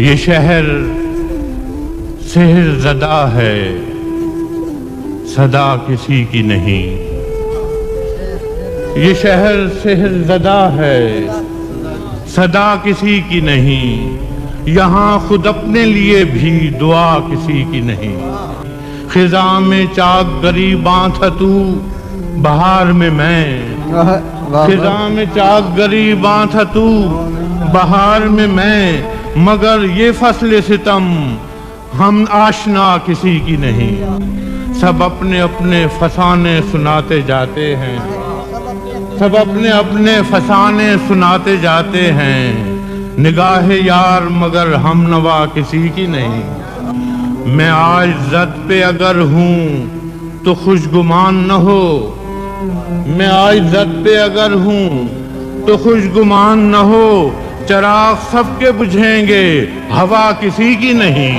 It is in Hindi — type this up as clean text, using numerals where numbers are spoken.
ये शहर सेहरज़दा है, सदा किसी की नहीं। ये शहर सेहरज़दा है, सदा किसी की नहीं। यहाँ खुद अपने लिए भी दुआ किसी की नहीं। खिज़ा में चाक गरीबां था तू, बहार में मैं। खिज़ा में चाक गरीबां था तू, बहार में मैं। मगर ये फसले सितम हम आशना किसी की नहीं। सब अपने अपने फसाने सुनाते जाते हैं, सब अपने अपने फसाने सुनाते जाते हैं। निगाहे यार मगर हम नवा किसी की नहीं। मैं आज इज्जत पे अगर हूँ तो खुशगुमान न हो। मैं आज इज्जत पे अगर हूँ तो खुशगुमान न हो। चराग सबके बुझेंगे, हवा किसी की नहीं।